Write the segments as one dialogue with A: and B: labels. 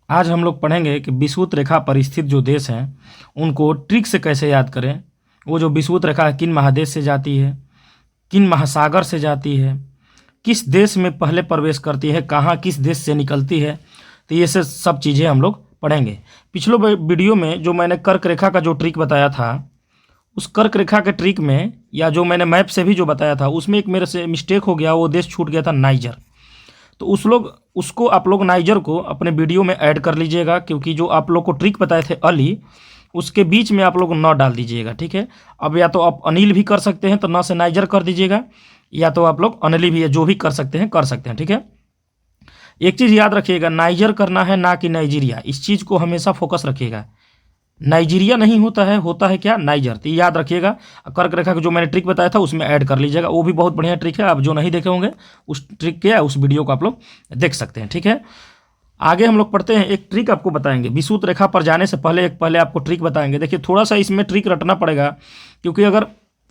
A: आज हम लोग पढ़ेंगे कि विषुवत रेखा पर स्थित जो देश हैं उनको ट्रिक से कैसे याद करें। वो जो विषुवत रेखा किन महादेश से जाती है, किन महासागर से जाती है, किस देश में पहले प्रवेश करती है, कहाँ किस देश से निकलती है, तो ये सब चीज़ें हम लोग पढ़ेंगे। पिछले वीडियो में जो मैंने कर्क रेखा का जो ट्रिक बताया था, उस कर्क रेखा के ट्रिक में या जो मैंने मैप से भी जो बताया था उसमें एक मेरे से मिस्टेक हो गया, वो देश छूट गया था नाइजर। तो उसको आप लोग नाइजर को अपने वीडियो में ऐड कर लीजिएगा, क्योंकि जो आप लोग को ट्रिक बताए थे अली, उसके बीच में आप लोग न डाल दीजिएगा, ठीक है। अब या तो आप अनिल भी कर सकते हैं तो न से नाइजर कर दीजिएगा, या तो आप लोग अनिल भी है जो भी कर सकते हैं कर सकते हैं, ठीक है। एक चीज़ याद रखिएगा, नाइजर करना है ना कि नाइजीरिया, इस चीज़ को हमेशा फोकस रखिएगा। नाइजीरिया नहीं होता है क्या, नाइजर। तो याद रखिएगा। कर्क रेखा का जो मैंने ट्रिक बताया था उसमें ऐड कर लीजिएगा, वो भी बहुत बढ़िया ट्रिक है। आप जो नहीं देखे होंगे उस ट्रिक के उस वीडियो को आप लोग देख सकते हैं, ठीक है। आगे हम लोग पढ़ते हैं, एक ट्रिक आपको बताएंगे। विषुवत रेखा पर जाने से पहले आपको ट्रिक बताएंगे। देखिए थोड़ा सा इसमें ट्रिक रटना पड़ेगा, क्योंकि अगर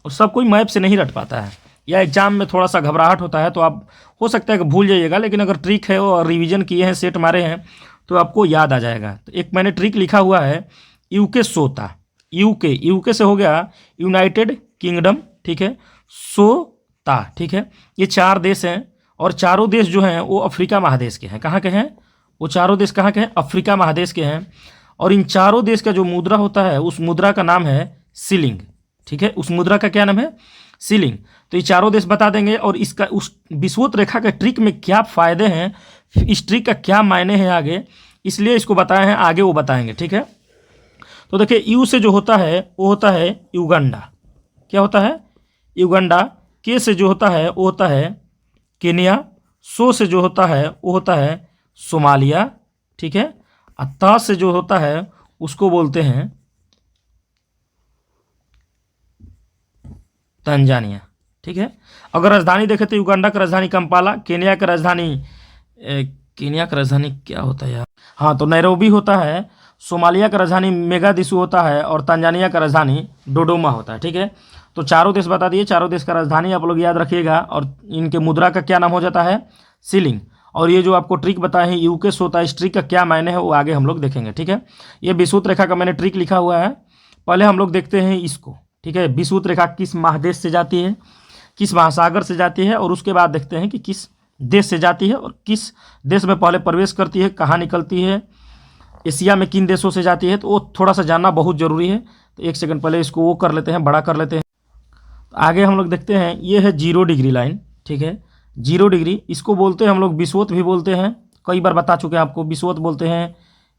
A: सब कोई मैप से नहीं रट पाता है या एग्जाम में थोड़ा सा घबराहट होता है तो आप हो सकता है कि भूल जाइएगा, लेकिन अगर ट्रिक है और रिवीजन किए हैं, सेट मारे हैं, तो आपको याद आ जाएगा। तो एक मैंने ट्रिक लिखा हुआ है, यूके सोता। यूके से हो गया यूनाइटेड किंगडम, ठीक है। सोता, ठीक है। ये 4 देश हैं और चारों देश जो हैं वो अफ्रीका महादेश के हैं। कहाँ के हैं वो चारों देश? कहाँ के हैं? अफ्रीका महादेश के हैं। और इन चारों देश का जो मुद्रा होता है उस मुद्रा का नाम है शिलिंग, ठीक है। उस मुद्रा का क्या नाम है? शिलिंग। तो ये चारों देश बता देंगे और इसका उस विषुवत रेखा के ट्रिक में क्या फ़ायदे हैं, इस ट्रिक का क्या मायने हैं आगे, इसलिए इसको बताए हैं, आगे वो बताएंगे, ठीक है। तो देखिए यू से जो होता है वो होता है युगांडा। क्या होता है? युगांडा। के से जो होता है वो होता है केनिया। सो से जो होता है वो होता है सोमालिया, ठीक है। और ता से जो होता है उसको बोलते हैं तंजानिया, ठीक है। अगर राजधानी देखें तो युगांडा की राजधानी कंपाला, केनिया की राजधानी क्या होता है यार? हाँ, तो नैरोबी होता है। सोमालिया का राजधानी मेगादिशु होता है और तंजानिया का राजधानी डोडोमा होता है, ठीक है। तो चारों देश बता दिए, चारों देश का राजधानी आप लोग याद रखिएगा और इनके मुद्रा का क्या नाम हो जाता है? शिलिंग। और ये जो आपको ट्रिक बताए हैं यूके सोता, इस ट्रिक का क्या मायने है वो आगे हम लोग देखेंगे, ठीक है। ये विषुवत रेखा का मैंने ट्रिक लिखा हुआ है। पहले हम लोग देखते हैं इसको, ठीक है। विषुवत रेखा किस महादेश से जाती है, किस महासागर से जाती है, और उसके बाद देखते हैं कि किस देश से जाती है और किस देश में पहले प्रवेश करती है, कहाँ निकलती है, एशिया में किन देशों से जाती है। तो वो थोड़ा सा जानना बहुत ज़रूरी है। तो एक सेकंड पहले इसको वो कर लेते हैं, बड़ा कर लेते हैं। तो आगे हम लोग देखते हैं, ये है 0 डिग्री लाइन, ठीक है। 0 डिग्री, इसको बोलते हैं हम लोग विषुवत भी बोलते हैं, कई बार बता चुके हैं आपको। विषुवत बोलते हैं,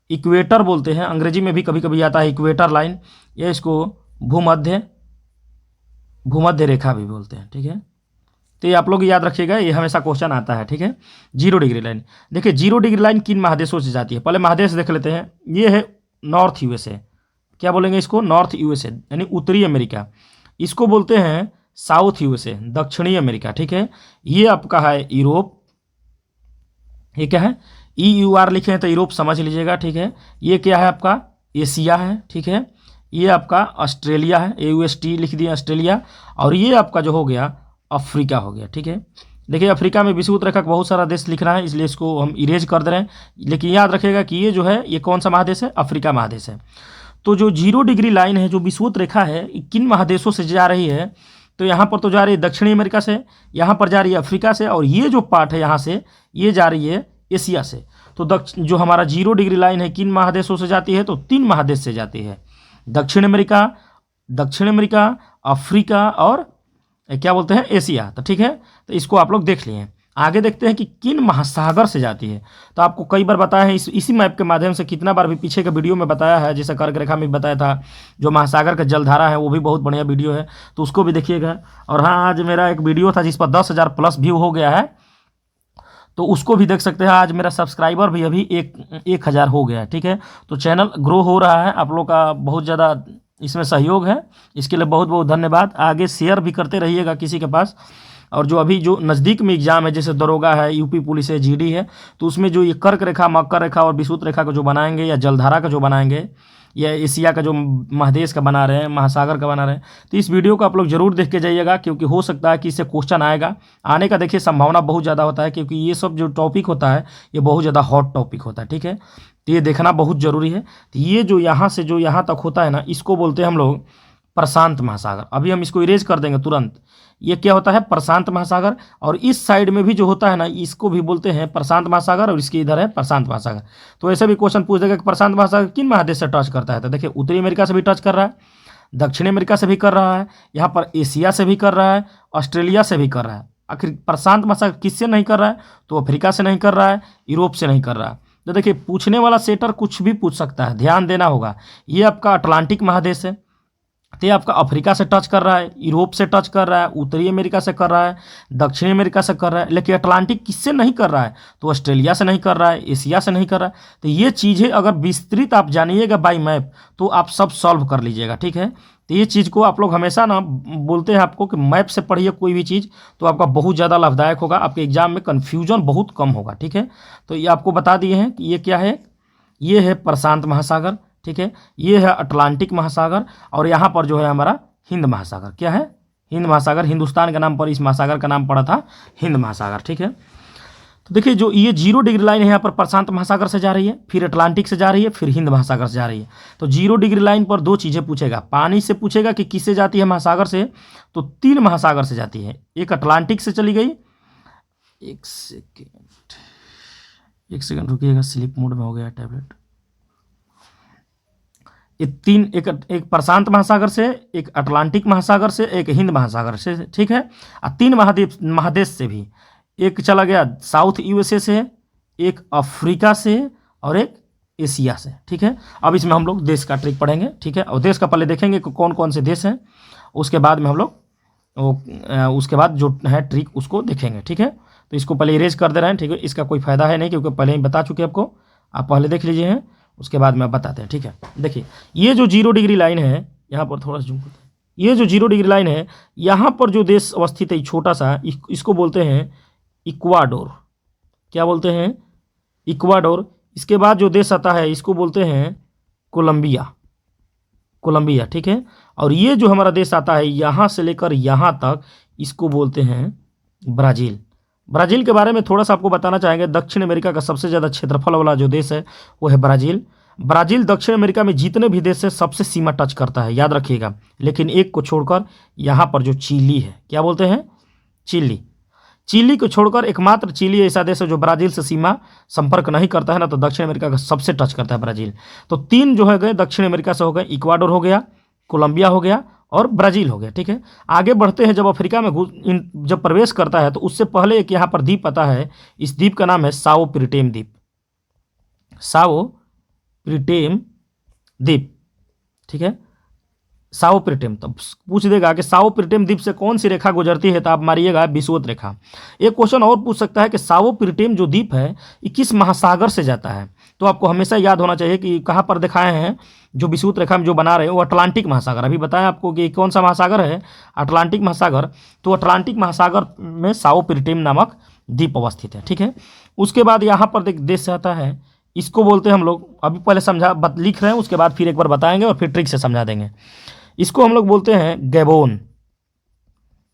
A: इक्वेटर बोलते हैं, अंग्रेजी में भी कभी कभी आता है इक्वेटर लाइन, या इसको भूमध्य रेखा भी बोलते हैं, ठीक है। तो ये आप लोग याद रखिएगा, ये हमेशा क्वेश्चन आता है, ठीक है। 0 डिग्री लाइन, देखिए 0 डिग्री लाइन किन महादेशों से जाती है, पहले महादेश देख लेते हैं। ये है नॉर्थ यूएसए। क्या बोलेंगे इसको? नॉर्थ यूएसए यानी उत्तरी अमेरिका। इसको बोलते हैं साउथ यूएसए, दक्षिणी अमेरिका, ठीक है। ये आपका है यूरोप। ये क्या है? EUR लिखे हैं तो यूरोप समझ लीजिएगा, ठीक है। ये क्या है आपका? एशिया है, ठीक है। ये आपका ऑस्ट्रेलिया है, AUST लिख दिया ऑस्ट्रेलिया। और ये आपका जो हो गया अफ्रीका हो गया, ठीक है। देखिए अफ्रीका में विषुवत रेखा का बहुत सारा देश लिख रहा है, इसलिए इसको हम इरेज कर दे रहे हैं। लेकिन याद रखिएगा कि ये जो है ये कौन सा महादेश है? अफ्रीका महादेश है। तो जो 0 डिग्री लाइन है, जो विषुवत रेखा है, किन महादेशों से जा रही है? तो यहाँ पर तो जा रही है दक्षिणी अमेरिका से, यहाँ पर जा रही है अफ्रीका से, और ये जो पार्ट है यहाँ से ये जा रही है एशिया से। तो जो हमारा 0 डिग्री लाइन है किन महादेशों से जाती है? तो 3 महादेश से जाती है, दक्षिण अमेरिका, अफ्रीका और क्या बोलते हैं? एशिया। तो ठीक है, तो इसको आप लोग देख लिए। आगे देखते हैं कि किन महासागर से जाती है। तो आपको कई बार बताया है, इसी मैप के माध्यम से कितना बार भी पीछे के वीडियो में बताया है, जैसे कर्क रेखा में बताया था। जो महासागर का जलधारा है वो भी बहुत बढ़िया वीडियो है, तो उसको भी देखिएगा। और हाँ, आज मेरा एक वीडियो था जिस पर 10,000 प्लस व्यू हो गया है, तो उसको भी देख सकते हैं। आज मेरा सब्सक्राइबर भी अभी 1,000 हो गया है, ठीक है। तो चैनल ग्रो हो रहा है, आप लोग का बहुत ज़्यादा इसमें सहयोग है, इसके लिए बहुत बहुत धन्यवाद। आगे शेयर भी करते रहिएगा किसी के पास। और जो अभी जो नज़दीक में एग्जाम है, जैसे दरोगा है, यूपी पुलिस है, GD है, तो उसमें जो ये कर्क रेखा, मकर रेखा और विषुवत रेखा का जो बनाएंगे, या जलधारा का जो बनाएंगे, या एशिया का जो महादेश का बना रहे हैं, महासागर का बना रहे हैं, तो इस वीडियो को आप लोग जरूर देख के जाइएगा, क्योंकि हो सकता है कि इससे क्वेश्चन आएगा। आने का देखिए संभावना बहुत ज़्यादा होता है, क्योंकि ये सब जो टॉपिक होता है ये बहुत ज़्यादा हॉट टॉपिक होता है, ठीक है। तो ये देखना बहुत जरूरी है। तो ये जो यहाँ से जो यहाँ तक होता है ना, इसको बोलते हैं हम लोग प्रशांत महासागर। अभी हम इसको इरेज कर देंगे तुरंत। ये क्या होता है? प्रशांत महासागर। और इस साइड में भी जो होता है ना, इसको भी बोलते हैं प्रशांत महासागर, और इसके इधर है प्रशांत महासागर। तो ऐसे भी क्वेश्चन पूछ देगा कि प्रशांत महासागर किन महादेश से टच करता है? तो देखिए, उत्तरी अमेरिका से भी टच कर रहा है, दक्षिण अमेरिका से भी कर रहा है, यहाँ पर एशिया से भी कर रहा है, ऑस्ट्रेलिया से भी कर रहा है। आखिर प्रशांत महासागर किससे नहीं कर रहा है? तो अफ्रीका से नहीं कर रहा है, यूरोप से नहीं कर रहा है। तो देखिए, पूछने वाला सेटर कुछ भी पूछ सकता है, ध्यान देना होगा। ये आपका अटलांटिक महादेश है, तो ये आपका अफ्रीका से टच कर रहा है, यूरोप से टच कर रहा है, उत्तरी अमेरिका से कर रहा है, दक्षिणी अमेरिका से कर रहा है। लेकिन अटलांटिक किससे नहीं कर रहा है? तो ऑस्ट्रेलिया से नहीं कर रहा है, एशिया से नहीं कर रहा है। तो ये चीज़ें अगर विस्तृत आप जानिएगा बाई मैप, तो आप सब सॉल्व कर लीजिएगा, ठीक है। तो ये चीज़ को आप लोग हमेशा ना बोलते हैं आपको कि मैप से पढ़िए कोई भी चीज़, तो आपका बहुत ज़्यादा लाभदायक होगा, आपके एग्जाम में कन्फ्यूजन बहुत कम होगा, ठीक है। तो ये आपको बता दिए हैं कि ये क्या है। ये है प्रशांत महासागर, ठीक है। ये है अटलांटिक महासागर, और यहाँ पर जो है हमारा हिंद महासागर। क्या है? हिंद महासागर। हिंदुस्तान के नाम पर इस महासागर का नाम पड़ा था हिंद महासागर, ठीक है। तो देखिए, जो ये 0 डिग्री लाइन है यहाँ पर प्रशांत महासागर से जा रही है, फिर अटलांटिक से जा रही है, फिर हिंद महासागर से जा रही है। तो 0 डिग्री लाइन पर दो चीज़ें पूछेगा। पानी से पूछेगा कि किससे जाती है महासागर से, तो 3 महासागर से जाती है। एक अटलांटिक से चली गई, एक सेकेंड रुकिएगा, स्लीप मोड में हो गया टैबलेट। ये 3, एक प्रशांत महासागर से, एक अटलांटिक महासागर से, एक हिंद महासागर से, ठीक है। और 3 महादेश से भी, एक चला गया साउथ यूएसए से, एक अफ्रीका से, और एक एशिया से, ठीक है। अब इसमें हम लोग देश का ट्रिक पढ़ेंगे, ठीक है। और देश का पहले देखेंगे कि कौन कौन से देश हैं, उसके बाद में हम लोग उसके बाद जो है ट्रिक उसको देखेंगे, ठीक है। तो इसको पहले इरेज कर दे रहे हैं, ठीक है। इसका कोई फायदा है नहीं, क्योंकि पहले ही बता चुके आपको, आप पहले देख लीजिए हैं, उसके बाद में बताते हैं, ठीक है। देखिए, ये जो 0 डिग्री लाइन है, यहाँ पर थोड़ा सा जूम करते हैं। ये जो 0 डिग्री लाइन है, यहाँ पर जो देश अवस्थित है छोटा सा, इसको बोलते हैं इक्वाडोर। क्या बोलते हैं? इक्वाडोर। इसके बाद जो देश आता है, इसको बोलते हैं कोलंबिया, कोलंबिया, ठीक है। और ये जो हमारा देश आता है यहाँ से लेकर यहाँ तक, इसको बोलते हैं ब्राज़ील। ब्राज़ील के बारे में थोड़ा सा आपको बताना चाहेंगे। दक्षिण अमेरिका का सबसे ज़्यादा क्षेत्रफल वाला जो देश है वो है ब्राज़ील। ब्राज़ील दक्षिण अमेरिका में जितने भी देश है सबसे सीमा टच करता है, याद रखिएगा। लेकिन एक को छोड़कर, यहाँ पर जो चिली है, क्या बोलते हैं? चिली। चिली को छोड़कर एकमात्र चिली ऐसा देश है जो ब्राज़ील से सीमा संपर्क नहीं करता है ना, तो दक्षिण अमेरिका का सबसे टच करता है ब्राज़ील। तो 3 जो है गए दक्षिण अमेरिका से हो गए, इक्वाडोर हो गया, कोलंबिया हो गया, और ब्राज़ील हो गया, ठीक है। आगे बढ़ते हैं, जब अफ्रीका में जब प्रवेश करता है, तो उससे पहले एक यहाँ पर द्वीप आता है। इस द्वीप का नाम है साओ प्रिटेम द्वीप, साओ प्रिटेम द्वीप, ठीक है। साओ प्रिटेम। तब पूछ देगा कि साओ प्रिटेम द्वीप से कौन सी रेखा गुजरती है, तो आप मारिएगा विषुवत रेखा। एक क्वेश्चन और पूछ सकता है कि साओ प्रिटेम जो द्वीप है, ये किस महासागर से जाता है? तो आपको हमेशा याद होना चाहिए कि कहाँ पर दिखाए हैं, जो विषुवत रेखा में जो बना रहे हैं वो अटलांटिक महासागर। अभी बताया आपको कि कौन सा महासागर है, अटलांटिक महासागर। तो अटलांटिक महासागर में साओ प्रिटेम नामक द्वीप अवस्थित है, ठीक है। उसके बाद यहाँ पर देश आता है, इसको बोलते हैं हम लोग, अभी पहले लिख रहे हैं, उसके बाद फिर एक बार बताएंगे और फिर ट्रिक से समझा देंगे। इसको हम लोग बोलते हैं गैबोन,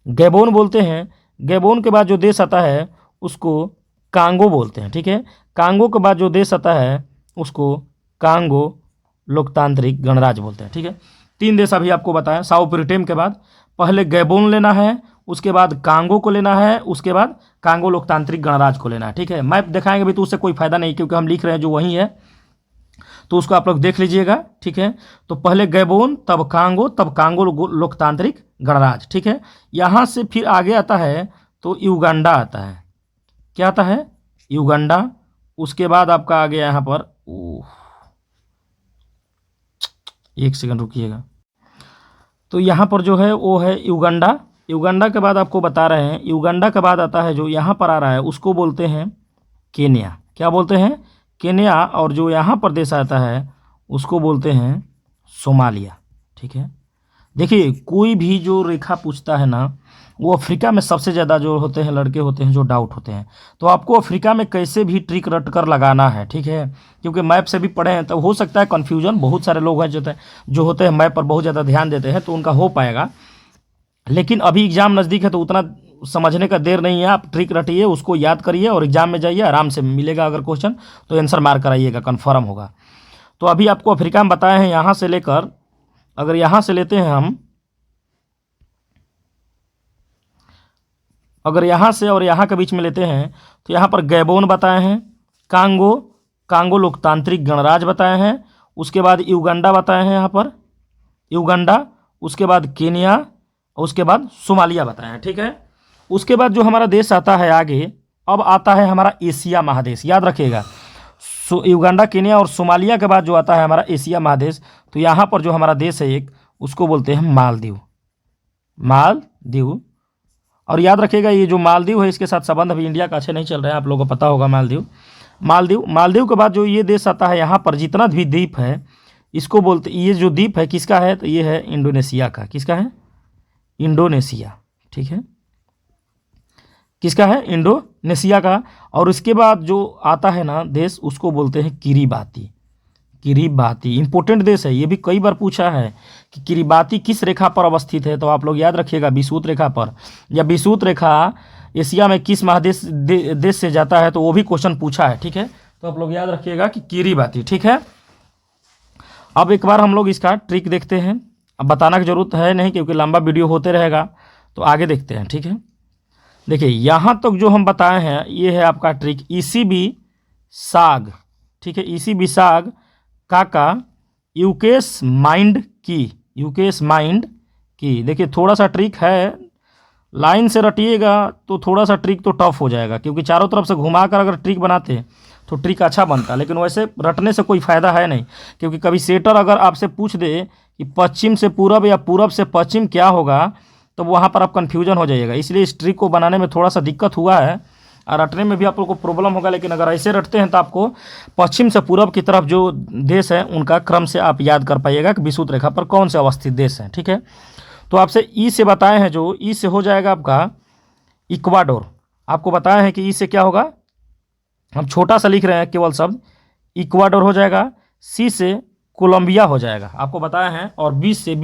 A: गैबोन बोलते हैं। गैबोन के बाद जो देश आता है उसको कांगो बोलते हैं, ठीक है। कांगो के बाद जो देश आता है उसको कांगो लोकतांत्रिक गणराज्य बोलते हैं, ठीक है। 3 देश अभी आपको बताया। साओ प्रिटेम के बाद पहले गैबोन लेना है, उसके बाद कांगो को लेना है, उसके बाद कांगो लोकतांत्रिक गणराज्य को लेना है, ठीक है। मैप दिखाएंगे भी तो उससे कोई फायदा नहीं, क्योंकि हम लिख रहे हैं जो वही है, तो उसको आप लोग देख लीजिएगा, ठीक है। तो पहले गैबोन, तब कांगो लोकतांत्रिक गणराज्य, ठीक है। यहाँ से फिर आगे आता है तो युगांडा आता है। क्या आता है? युगांडा। उसके बाद आपका आ गया यहाँ पर, एक सेकंड रुकिएगा। तो यहाँ पर जो है वो है युगांडा। युगांडा के बाद आपको बता रहे हैं, युगांडा के बाद आता है जो यहाँ पर आ रहा है उसको बोलते हैं केन्या। क्या बोलते हैं? केन्या। और जो यहाँ पर देश आता है उसको बोलते हैं सोमालिया, ठीक है। देखिए, कोई भी जो रेखा पूछता है ना, वो अफ्रीका में सबसे ज़्यादा जो होते हैं लड़के होते हैं जो डाउट होते हैं। तो आपको अफ्रीका में कैसे भी ट्रिक रट कर लगाना है, ठीक है। क्योंकि मैप से भी पढ़े हैं, तो हो सकता है कन्फ्यूजन, बहुत सारे लोग हैं जो होते हैं मैप पर बहुत ज़्यादा ध्यान देते हैं, तो उनका हो पाएगा। लेकिन अभी एग्ज़ाम नज़दीक है तो उतना समझने का देर नहीं है, आप ट्रिक रटिए, उसको याद करिए और एग्जाम में जाइए, आराम से मिलेगा अगर क्वेश्चन तो आंसर मार्क कराइएगा, कन्फर्म होगा। तो अभी आपको अफ्रीका में बताए हैं, यहाँ से लेकर, अगर यहाँ से लेते हैं हम, अगर यहाँ से और यहाँ के बीच में लेते हैं तो यहाँ पर गैबोन बताए हैं, कांगो लोकतांत्रिक गणराज्य बताए हैं, उसके बाद युगांडा बताए हैं, यहाँ पर युगांडा, उसके बाद केनिया और उसके बाद सोमालिया बताए हैं। ठीक है, उसके बाद जो हमारा देश आता है आगे, अब आता है हमारा एशिया महादेश, याद रखिएगा। युगांडा, केनिया और सोमालिया के बाद जो आता है हमारा एशिया महादेश, तो यहाँ पर जो हमारा देश है एक, उसको बोलते हैं मालदीव। और याद रखिएगा ये जो मालदीव है, इसके साथ संबंध अभी इंडिया का अच्छे नहीं चल रहे हैं, आप लोगों को पता होगा। मालदीव के बाद जो ये देश आता है, यहाँ पर जितना भी द्वीप है इसको बोलते, ये जो द्वीप है किसका है, तो ये है इंडोनेशिया का। किसका है? इंडोनेशिया। ठीक है, किसका है? इंडोनेशिया का। और उसके बाद जो आता है ना देश, उसको बोलते हैं किरीबाती। इंपॉर्टेंट देश है, ये भी कई बार पूछा है कि किरीबाती किस रेखा पर अवस्थित है, तो आप लोग याद रखिएगा विषुवत रेखा पर, या विषुवत रेखा एशिया में किस महादेश देश से जाता है, तो वो भी क्वेश्चन पूछा है। ठीक है, तो आप लोग याद रखिएगा कि किरीबाती। ठीक है, अब एक बार हम लोग इसका ट्रिक देखते हैं। अब बताना की जरूरत है नहीं क्योंकि लंबा वीडियो होते रहेगा, तो आगे देखते हैं। ठीक है, देखिए यहाँ तक जो हम बताए हैं ये है आपका ट्रिक, ईसीबी साग। ठीक है, ईसीबी साग काका यूकेस माइंड की। देखिए थोड़ा सा ट्रिक है, लाइन से रटिएगा तो थोड़ा सा ट्रिक तो टफ हो जाएगा, क्योंकि चारों तरफ से घुमाकर अगर ट्रिक बनाते तो ट्रिक अच्छा बनता, लेकिन वैसे रटने से कोई फ़ायदा है नहीं, क्योंकि कभी सेटर अगर आपसे पूछ दे कि पश्चिम से पूरब या पूरब से पश्चिम क्या होगा, तो वहाँ पर आप कन्फ्यूजन हो जाइएगा। इसलिए इस ट्रिक को बनाने में थोड़ा सा दिक्कत हुआ है, और रटने में भी आप लोग को प्रॉब्लम होगा, लेकिन अगर ऐसे रटते हैं तो आपको पश्चिम से पूरब की तरफ जो देश है उनका क्रम से आप याद कर पाइएगा कि विषुवत रेखा पर कौन से अवस्थित देश हैं। ठीक है, तो आपसे ई से बताए हैं, जो ई से हो जाएगा आपका इक्वाडोर। आपको बताया है कि ई से क्या होगा, हम छोटा सा लिख रहे हैं केवल शब्द, इक्वाडोर हो जाएगा। सी से कोलंबिया हो जाएगा, आपको बताया है। और बी से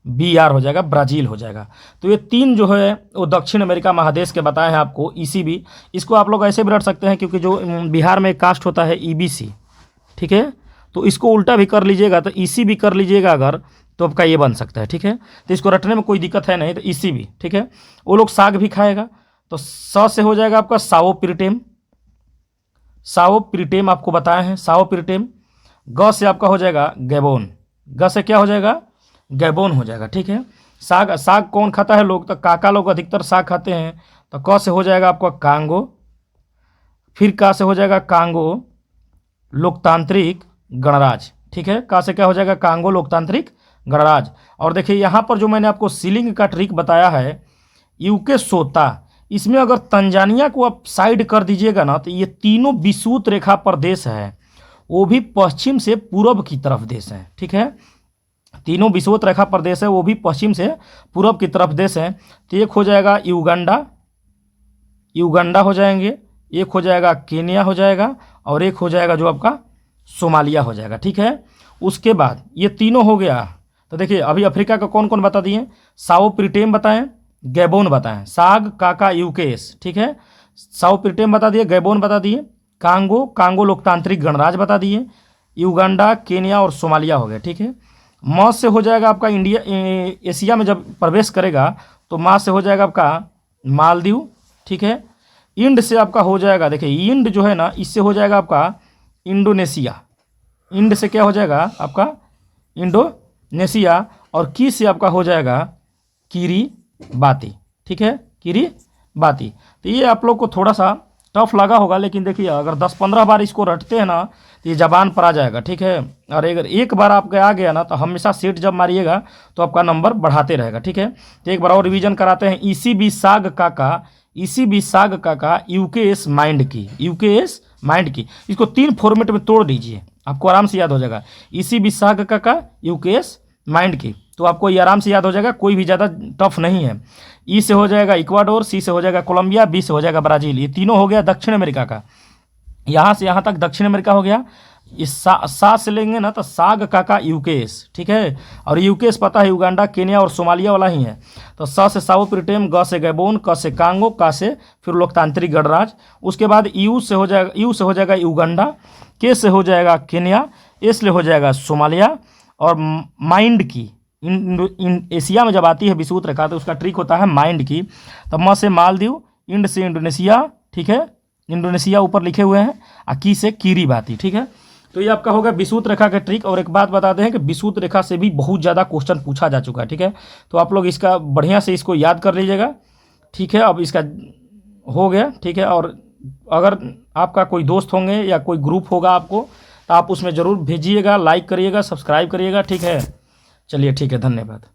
A: BR हो जाएगा, ब्राज़ील हो जाएगा। तो ये तीन जो है वो दक्षिण अमेरिका महादेश के बताए हैं आपको, ECB। इसको आप लोग ऐसे भी रट सकते हैं, क्योंकि जो बिहार में कास्ट होता है EBC। ठीक है, तो इसको उल्टा भी कर लीजिएगा तो ECB कर लीजिएगा अगर, तो आपका ये बन सकता है। ठीक है, तो इसको रटने में कोई दिक्कत है नहीं, तो ECB। ठीक है, वो लोग साग भी खाएगा, तो स से हो जाएगा आपका साओ प्रीटेम आपको बताए हैं, साओ प्रीटेम। ग से आपका हो जाएगा गैबोन, ग से क्या हो जाएगा, गैबोन हो जाएगा। ठीक है, साग कौन खाता है लोग, तो काका लोग अधिकतर साग खाते हैं। तो क से हो जाएगा आपका कांगो, फिर का से हो जाएगा कांगो लोकतांत्रिक गणराज्य। ठीक है, का से क्या हो जाएगा, कांगो लोकतांत्रिक गणराज्य। और देखिए यहाँ पर जो मैंने आपको सीलिंग का ट्रिक बताया है, यूके सोता, इसमें अगर तंजानिया को आप साइड कर दीजिएगा ना, तो ये तीनों विषुवत रेखा पर देश है, वो भी पश्चिम से पूरब की तरफ देश है। ठीक है, तीनों विषुवत रेखा पर देश है, वो भी पश्चिम से पूरब की तरफ देश है। तो एक हो जाएगा युगांडा हो जाएंगे, एक हो जाएगा केनिया हो जाएगा, और एक हो जाएगा जो आपका सोमालिया हो जाएगा। ठीक है, उसके बाद ये तीनों हो गया। तो देखिए अभी अफ्रीका का कौन कौन बता दिए, साओ प्रीटेम बताएं, गैबोन बताएं, साग काका यूकेस। ठीक है, साओ प्रीटेम बता दिए, गैबोन बता दिए, कांगो लोकतांत्रिक गणराज्य बता दिए, युगांडा, केनिया और सोमालिया हो गया। ठीक है, म से हो जाएगा आपका इंडिया, एशिया में जब प्रवेश करेगा तो माँ से हो जाएगा आपका मालदीव। ठीक है, इंड से आपका हो जाएगा, देखिए इंड जो है ना, इससे हो जाएगा आपका इंडोनेशिया। इंड से क्या हो जाएगा आपका इंडोनेशिया, और की से आपका हो जाएगा किरीबाती। ठीक है, किरीबाती। तो ये आप लोग को थोड़ा सा टफ लगा होगा, लेकिन देखिए अगर 10-15 बार इसको रटते हैं ना तो ये जबान पर आ जाएगा। ठीक है, और अगर एक बार आपके आ गया ना, तो हमेशा सेट जब मारिएगा तो आपका नंबर बढ़ाते रहेगा। ठीक है, तो एक बार और रिवीजन कराते हैं। ECB साग काका यूकेएस माइंड की, इसको 3 फॉर्मेट में तोड़ दीजिए, आपको आराम से याद हो जाएगा। ECB साग काका यूकेएस माइंड की, तो आपको ये आराम से याद हो जाएगा, कोई भी ज़्यादा टफ नहीं है। ई से हो जाएगा इक्वाडोर, सी से हो जाएगा कोलंबिया, बी से हो जाएगा ब्राज़ील। ये तीनों हो गया दक्षिण अमेरिका का, यहाँ से यहाँ तक दक्षिण अमेरिका हो गया। इस सा से लेंगे ना तो साग काका यूकेश, ठीक है। और यूकेश पता है युगांडा, केन्या और सोमालिया वाला ही है। तो स से साओ प्रीटेम, ग से गैबोन, क से कांगो, का से फिर लोकतांत्रिक गणराज्य। उसके बाद यू से हो जाएगा युगांडा, के से हो जाएगा केन्या, एस ले हो जाएगा सोमालिया। और माइंड की इन एशिया में जब आती है विषुवत रेखा तो उसका ट्रिक होता है माइंड की। तो म से मालदीव, इंड से इंडोनेशिया, ठीक है, इंडोनेशिया ऊपर लिखे हुए हैं, और की से किरिबाती, ठीक है। तो ये आपका होगा विषुवत रेखा का ट्रिक। और एक बात बताते हैं कि विषुवत रेखा से भी बहुत ज़्यादा क्वेश्चन पूछा जा चुका है, ठीक है। तो आप लोग इसका बढ़िया से इसको याद कर लीजिएगा, ठीक है। अब इसका हो गया, ठीक है। और अगर आपका कोई दोस्त होंगे या कोई ग्रुप होगा आपको, तो आप उसमें ज़रूर भेजिएगा, लाइक करिएगा, सब्सक्राइब करिएगा, ठीक है। चलिए ठीक है, धन्यवाद।